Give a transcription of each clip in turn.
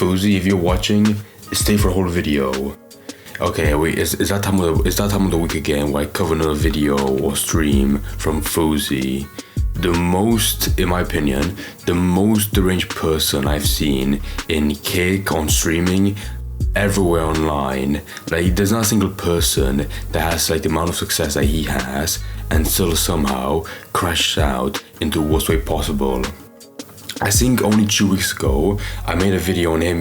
Fousey, if you're watching, stay for the whole video. Okay, wait, is that time of the week again where I cover another video or stream from Fousey. The most, in my opinion, the most deranged person I've seen in cake on streaming everywhere online. Like, there's not a single person that has like the amount of success that he has and still somehow crashed out in the worst way possible. I think only 2 weeks ago I made a video on him,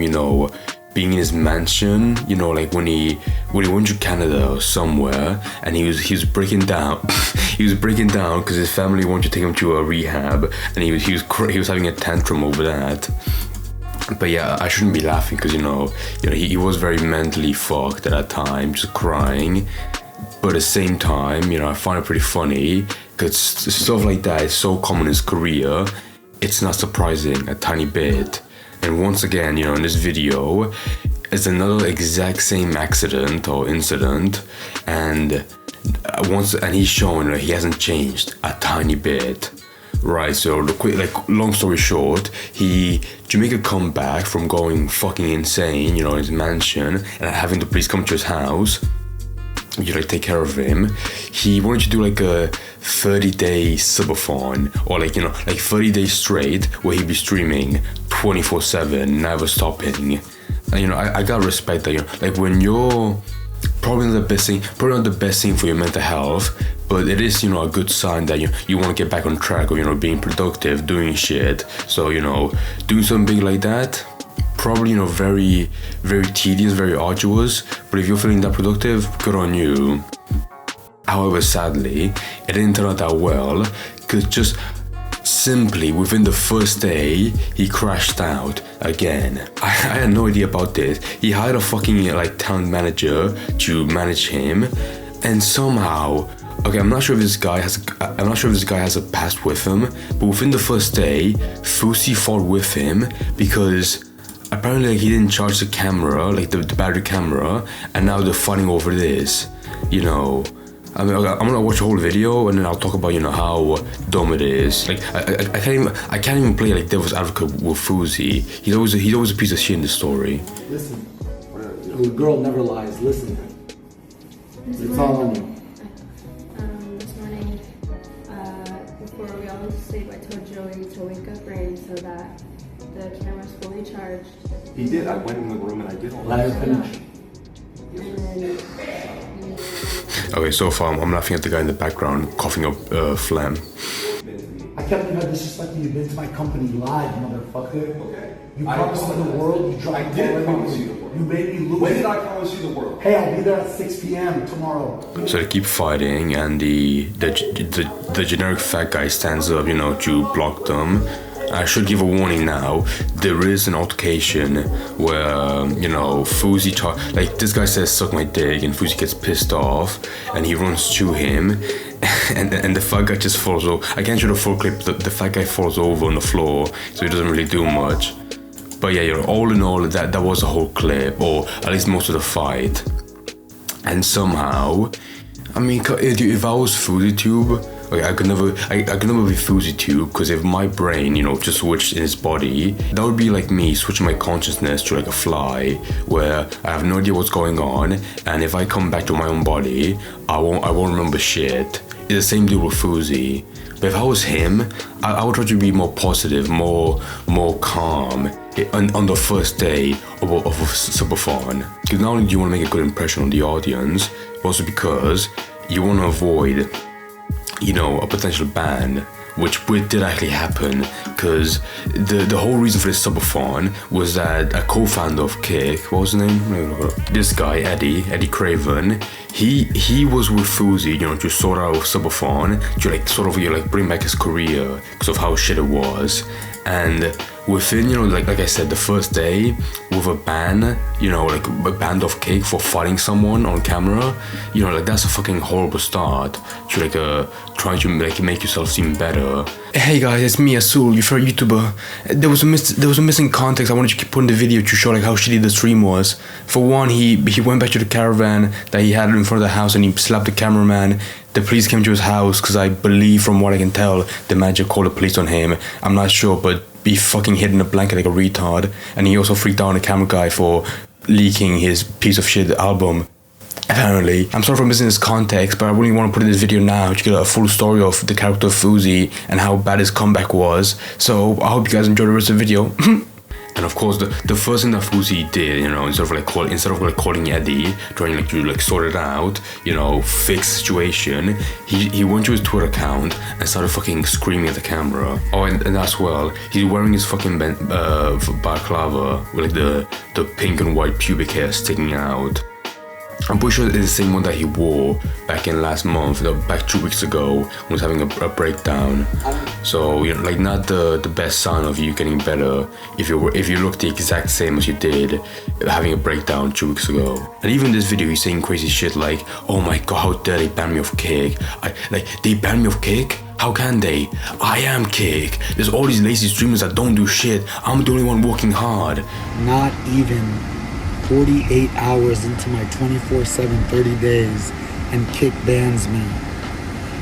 being in his mansion, like when he went to Canada or somewhere, and he was breaking down. He was breaking down because his family wanted to take him to a rehab, and he was having a tantrum over that. But yeah, I shouldn't be laughing because he was very mentally fucked at that time, just crying. But at the same time, I find it pretty funny because stuff like that is so common in his career. It's not surprising a tiny bit. And once again, in this video, it's another exact same accident or incident, and he's showing he hasn't changed a tiny bit. Right, so long story short, to make a comeback from going fucking insane, in his mansion and having the police come to his house, take care of him. He wanted to do like a 30-day subathon, or 30 days straight where he'd be streaming 24/7, never stopping. And I gotta respect that. When you're probably not the best thing for your mental health, but it is a good sign that you want to get back on track of being productive, doing shit. So doing something big like that, probably very, very tedious, very arduous, but if you're feeling that productive, good on you. However, sadly, it didn't turn out that well, because just simply within the first day, he crashed out again. I had no idea about this. He hired a fucking town manager to manage him, and somehow, okay, I'm not sure if this guy has a past with him, but within the first day, Fousey fought with him because apparently he didn't charge the camera, the battery camera, and now they're fighting over this. I'm gonna watch the whole video and then I'll talk about how dumb it is. I can't even play devil's advocate with Fousey. He's always a piece of shit in the story. Listen, the girl never lies. Listen, it's all on you. This morning, before we all went to sleep, I told Joey to wake up Rain so that the camera's fully charged. He did. I went in the room and I did all Let her finish. Okay, so far I'm laughing at the guy in the background coughing up phlegm. I can't believe how disrespectful you've been to my company live, motherfucker. Okay. You promised me the world, you dropped the ball. Promise you the world. You made me lose. When did I promise you the world? Hey, I'll be there at 6 p.m. tomorrow. So they keep fighting, and the generic fat guy stands up, to block them. I should give a warning now. There is an altercation where, Fousey this guy says suck my dick, and Fousey gets pissed off, and he runs to him, and the fat guy just falls over. I can't show the full clip. The fat guy falls over on the floor, so he doesn't really do much. But yeah, all in all, that was the whole clip, or at least most of the fight. And somehow, if I was FouseyTube, I could never be FouseyTube, because if my brain, just switched in his body, that would be like me switching my consciousness to a fly, where I have no idea what's going on, and if I come back to my own body, I won't remember shit. It's the same deal with Fousey. But if I was him, I would try to be more positive, more calm on the first day of a subathon. Because not only do you want to make a good impression on the audience, but also because you want to avoid a potential ban, which did actually happen, because the whole reason for this subathon was that a co-founder of Kick, what was his name? This guy, Eddie Craven, he was with Fousey, to sort out subathon, to bring back his career because of how shit it was. And within, like I said, the first day, with a ban, a band of Cake for fighting someone on camera, that's a fucking horrible start to trying to make yourself seem better. Hey guys, it's me, Asul, your favorite YouTuber. There was a missing context I wanted to put in the video to show how shitty the stream was. For one, he went back to the caravan that he had in front of the house and he slapped the cameraman. The police came to his house because I believe, from what I can tell, the manager called the police on him. I'm not sure, but be fucking hid in a blanket like a retard. And he also freaked out on the camera guy for leaking his piece of shit album. Apparently, I'm sorry for missing this context, but I really want to put in this video now to get a full story of the character of Fousey and how bad his comeback was. So I hope you guys enjoy the rest of the video. And of course, the first thing that Fousey did, you know, instead of calling Eddie, trying to sort it out, you know, fix the situation, he went to his Twitter account and started fucking screaming at the camera. Oh, and as well, he's wearing his fucking balaclava with the pink and white pubic hair sticking out. I'm pretty sure it's the same one that he wore back in last month, back 2 weeks ago, when he was having a breakdown. So, you know, like, not the best sign of you getting better if you look the exact same as you did having a breakdown 2 weeks ago. And even in this video, he's saying crazy shit like, "Oh my god, how dare they ban me of Kick? They ban me of Kick? How can they? I am Kick. There's all these lazy streamers that don't do shit. I'm the only one working hard." Not even 48 hours into my 24/7 30 days, and Kick bans me.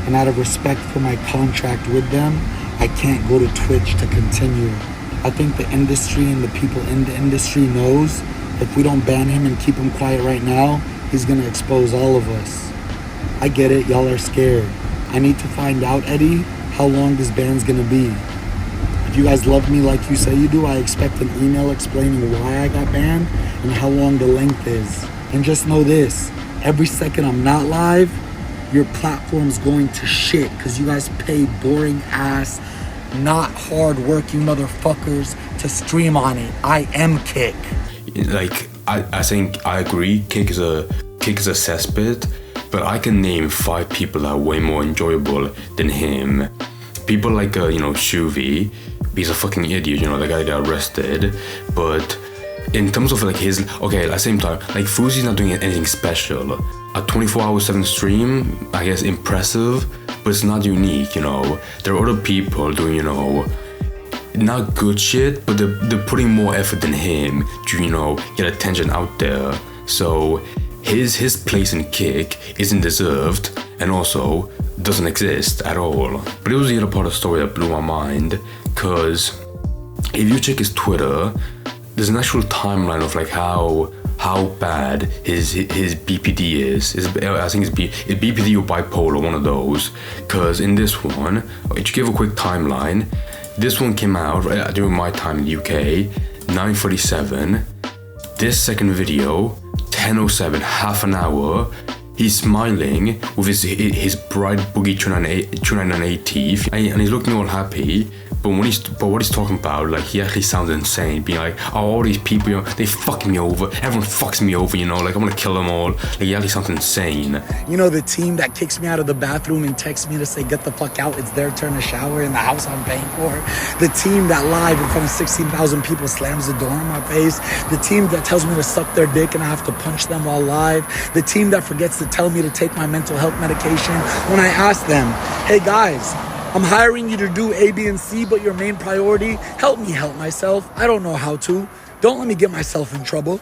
And out of respect for my contract with them, I can't go to Twitch to continue. I think the industry and the people in the industry knows if we don't ban him and keep him quiet right now, he's gonna expose all of us. I get it, y'all are scared. I need to find out, Eddie, how long this ban's gonna be. If you guys love me like you say you do, I expect an email explaining why I got banned and how long the length is. And just know this, every second I'm not live, your platform's going to shit because you guys pay boring ass, not hard working motherfuckers to stream on it. I am Kick. Like, I think I agree, Kick is a cesspit, but I can name 5 people that are way more enjoyable than him. People like, you know, Fousey, he's a fucking idiot, you know, the guy got arrested. But in terms of like his, okay, at the same time, like Fousey's not doing anything special. A 24/7 stream, I guess, impressive, but it's not unique, you know. There are other people doing, you know, not good shit, but they're putting more effort than him to, you know, get attention out there. So his place in Kick isn't deserved, and also doesn't exist at all. But it was the other part of the story that blew my mind, because if you check his Twitter, there's an actual timeline of like how bad his BPD is. I think it's BPD or bipolar, one of those. Because in this one, to give a quick timeline, this one came out right during my time in the UK, 9:47. This second video, 10:07, half an hour. He's smiling with his bright boogie 298 teeth, and he's looking all happy. But what he's talking about, like, he actually sounds insane, being like, "Oh, all these people, you know, they fuck me over. Everyone fucks me over, you know, like, I'm gonna kill them all." Like, he actually sounds insane. You know, the team that kicks me out of the bathroom and texts me to say, "Get the fuck out, it's their turn to shower in the house I'm paying for." The team that live in front of 16,000 people slams the door in my face. The team that tells me to suck their dick and I have to punch them while live. The team that forgets to tell me to take my mental health medication when I ask them, "Hey guys, I'm hiring you to do A, B, and C, but your main priority, help me help myself. I don't know how to. Don't let me get myself in trouble.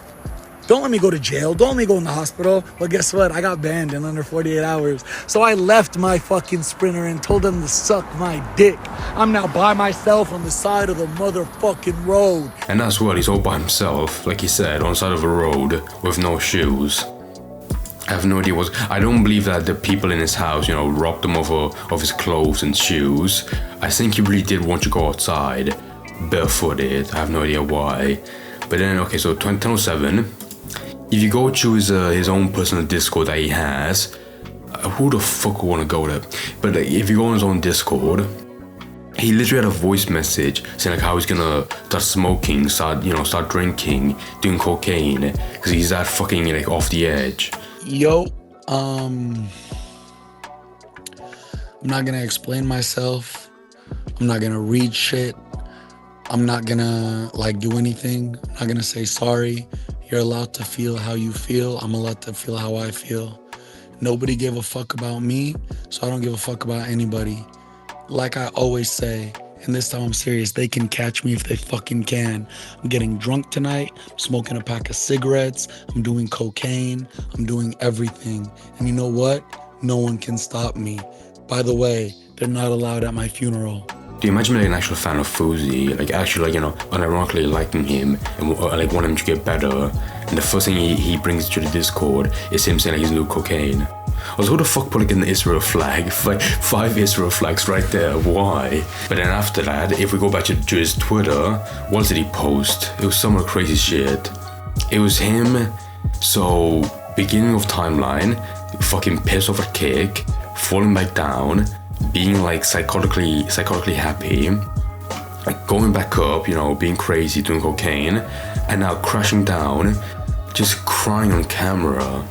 Don't let me go to jail. Don't let me go in the hospital." Well, guess what? I got banned in under 48 hours. So I left my fucking Sprinter and told them to suck my dick. I'm now by myself on the side of the motherfucking road. And as well, he's all by himself, like he said, on the side of a road with no shoes. I have no idea I don't believe that the people in his house, you know, robbed him of his clothes and shoes. I think he really did want to go outside barefooted. I have no idea why. But then, okay, so 10:07. If you go to his own personal Discord that he has, who the fuck would want to go there? But if you go on his own Discord, he literally had a voice message saying like how he's gonna start smoking, start drinking, doing cocaine, because he's that fucking like off the edge. Yo, I'm not gonna explain myself. I'm not gonna read shit. I'm not gonna like do anything. I'm not gonna say sorry. You're allowed to feel how you feel. I'm allowed to feel how I feel. Nobody gave a fuck about me, so I don't give a fuck about anybody. Like I always say, and this time I'm serious, they can catch me if they fucking can. I'm getting drunk tonight, I'm smoking a pack of cigarettes, I'm doing cocaine, I'm doing everything. And you know what? No one can stop me. By the way, they're not allowed at my funeral. Do you imagine like an actual fan of Fousey, like actually like, you know, unironically liking him and like want him to get better, and the first thing he brings to the Discord is him saying like he's new cocaine. Also, who the fuck put like an Israel flag? Like 5 Israel flags right there, why? But then after that, if we go back to his Twitter, what did he post? It was some crazy shit. It was him, so beginning of timeline, fucking pissed off a kick, falling back down, being like psychotically happy, like going back up, you know, being crazy, doing cocaine, and now crashing down, just crying on camera.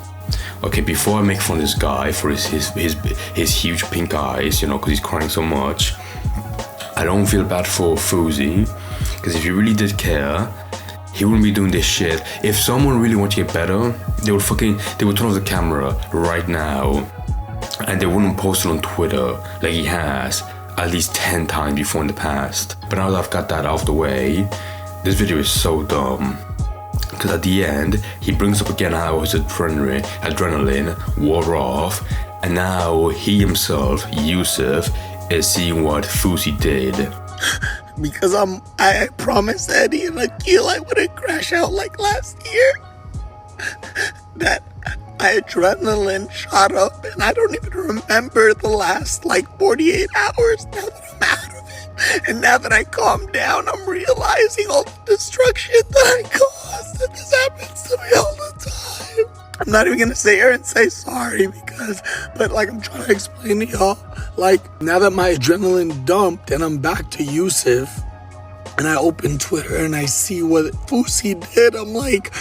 Okay, before I make fun of this guy for his huge pink eyes, you know, because he's crying so much, I don't feel bad for Fousey, because if he really did care, he wouldn't be doing this shit. If someone really wanted to get better, they would turn off the camera right now, and they wouldn't post it on Twitter like he has at least 10 times before in the past. But now that I've got that out of the way, this video is so dumb. Because at the end, he brings up again how his adrenaline wore off, and now he himself, Yusuf, is seeing what Fousey did. Because I promised Eddie and Akil I wouldn't crash out like last year. That my adrenaline shot up, and I don't even remember the last 48 hours now that I'm out of it. And now that I calmed down, I'm realizing all the destruction that I caused, and this happens to me all the time. I'm not even gonna sit here and say sorry but I'm trying to explain to y'all, now that my adrenaline dumped and I'm back to Yusuf, and I open Twitter and I see what Fousey did, I'm like,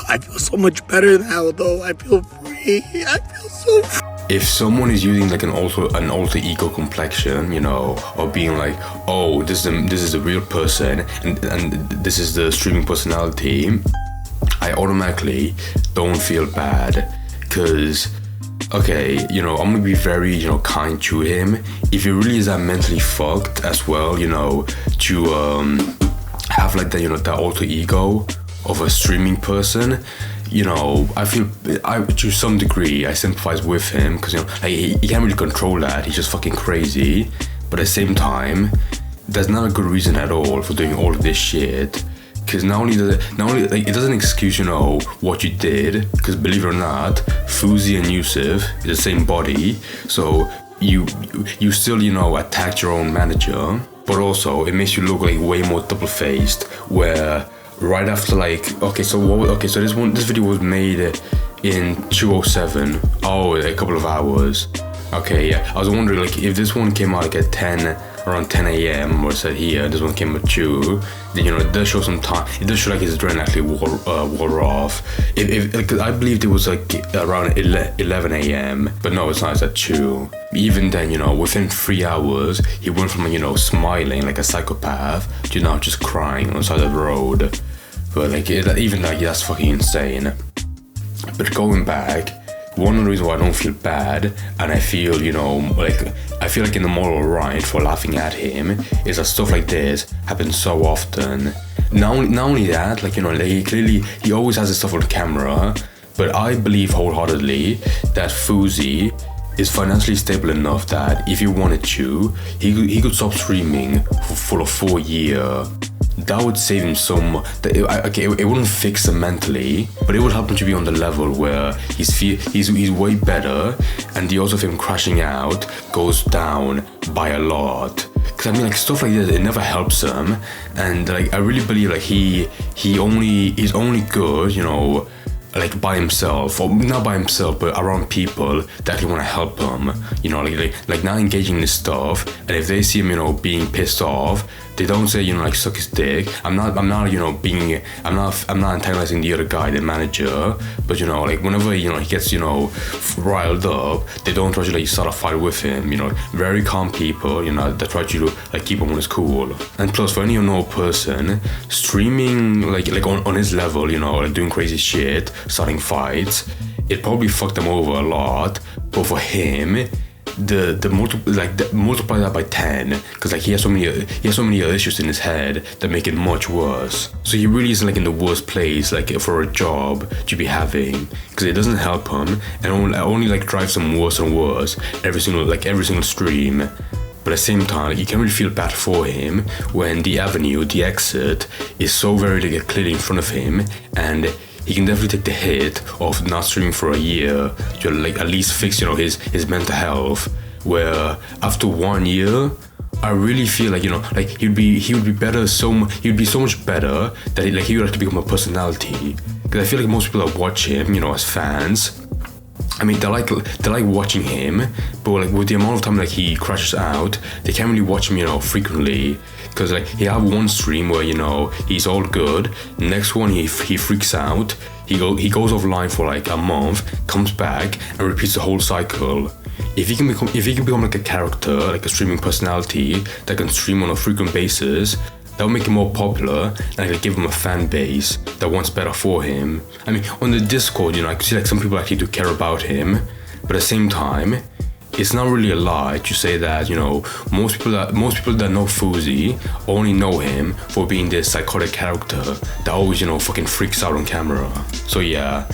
I feel so much better now, though. I feel free. I feel so free. If someone is using like an alter ego complexion, you know, or being like, oh, this is a real person and this is the streaming personality, I automatically don't feel bad, because okay, you know, I'm gonna be very, you know, kind to him. If he really is that mentally fucked as well, you know, to have like that, you know, that alter ego of a streaming person, you know, to some degree I sympathize with him, because, you know, like, he can't really control that. He's just fucking crazy. But at the same time, that's not a good reason at all for doing all of this shit. Because not only like, it doesn't excuse, you know, what you did, because believe it or not, Fousey and Yusuf is the same body, so you still, you know, attacked your own manager. But also it makes you look like way more double-faced, where right after so this video was made in 2:07, a couple of hours. Okay, yeah, I was wondering, like, if this one came out like at around 10 a.m. or said here, this one came at 2, then, you know, it does show some time. It does show like his adrenaline actually wore off. If I believed it was like around 11 a.m., but no, it's not, it's at 2. Even then, you know, within 3 hours, he went from, you know, smiling like a psychopath to now just crying on the side of the road. But even that's fucking insane. But going back, one of the reasons why I don't feel bad, and I feel, you know, I feel like in the moral right for laughing at him, is that stuff like this happens so often. Not only that, like, you know, like, he always has this stuff on camera, but I believe wholeheartedly that Fousey is financially stable enough that if he wanted to, he could stop streaming for a full year. That would save him so much. It wouldn't fix him mentally, but it would help him to be on the level where he's way better, and the odds of him crashing out goes down by a lot. Because I mean, like, stuff like this, it never helps him, and like I really believe like he's only good, you know, like by himself, or not by himself, but around people that actually want to help him, you know, like not engaging in this stuff. And if they see him, you know, being pissed off, they don't say, you know, like, suck his dick. I'm not antagonizing the other guy, the manager, but, you know, like, whenever, you know, he gets, you know, riled up, they don't try to like start a fight with him, you know. Very calm people, you know, that try to like keep him on his cool. And plus, for any unknown person, streaming like on his level, you know, like doing crazy shit, starting fights, it probably fucked them over a lot. But for him, multiply that by 10, because like he has so many other issues in his head that make it much worse. So he really isn't like in the worst place like for a job to be having, because it doesn't help him and only like drives him worse and worse every single stream. But at the same time, you can't really feel bad for him when the exit is so very like clearly in front of him, and he can definitely take the hit of not streaming for a year to like at least fix, you know, his mental health. Where after 1 year, I really feel like, you know, like he would be better. He would be so much better that he would have to become a personality. Because I feel like most people that watch him, you know, as fans, I mean, they like watching him, but like with the amount of time like he crashes out, they can't really watch him, you know, frequently. Because like he have one stream where, you know, he's all good. Next one he freaks out. He goes offline for like a month, comes back and repeats the whole cycle. If he can become like a character, like a streaming personality that can stream on a frequent basis, that would make him more popular and I could give him a fan base that wants better for him. I mean, on the Discord, you know, I could see like some people actually do care about him, but at the same time, it's not really a lie to say that, you know, most people that know Fousey only know him for being this psychotic character that always, you know, fucking freaks out on camera. So yeah,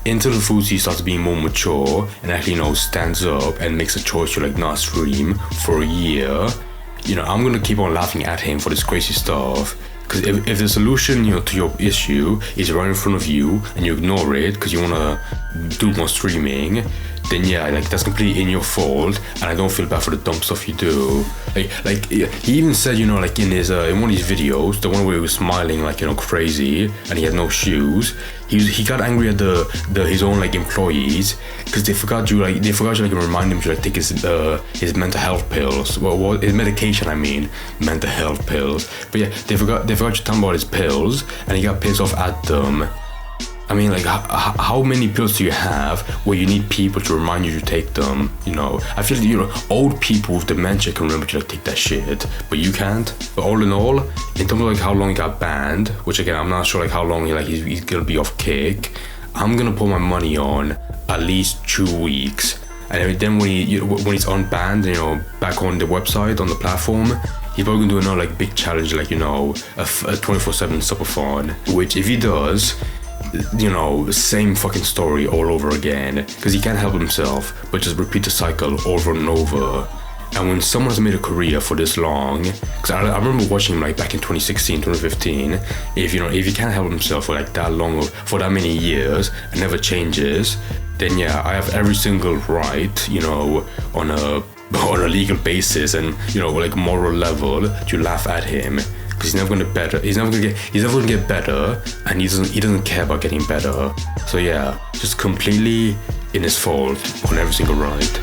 until Fousey starts being more mature and actually, you know, stands up and makes a choice to like not stream for a year, you know, I'm gonna keep on laughing at him for this crazy stuff. Because if the solution, you know, to your issue is right in front of you and you ignore it because you wanna do more streaming, then yeah, like that's completely in your fault, and I don't feel bad for the dumb stuff you do. Like he even said, you know, like in his in one of his videos, the one where he was smiling like, you know, crazy and he had no shoes, he got angry at his own like employees because they forgot to like remind him to like take his mental health pills. Well, his medication, I mean, mental health pills. But yeah, they forgot to tell him about his pills, and he got pissed off at them. I mean, like, how many pills do you have where you need people to remind you to take them? You know, I feel like, you know, old people with dementia can remember to like take that shit, but you can't. But all in all, in terms of like how long he got banned, which again I'm not sure like how long he's gonna be off Kick, I'm gonna put my money on at least 2 weeks. And then when he's unbanned, you know, back on the website, on the platform, he's probably gonna do another like big challenge, like, you know, a 24/7 subathon. Which if he does, you know, same fucking story all over again, because he can't help himself but just repeat the cycle over and over. And when someone has made a career for this long, because I remember watching him like back in 2016, 2015, if he can't help himself for like that long, for that many years and never changes, then yeah, I have every single right, you know, on a legal basis and, you know, like moral level to laugh at him. Because he's never gonna get better, and he doesn't care about getting better. So yeah, just completely in his fault on every single ride.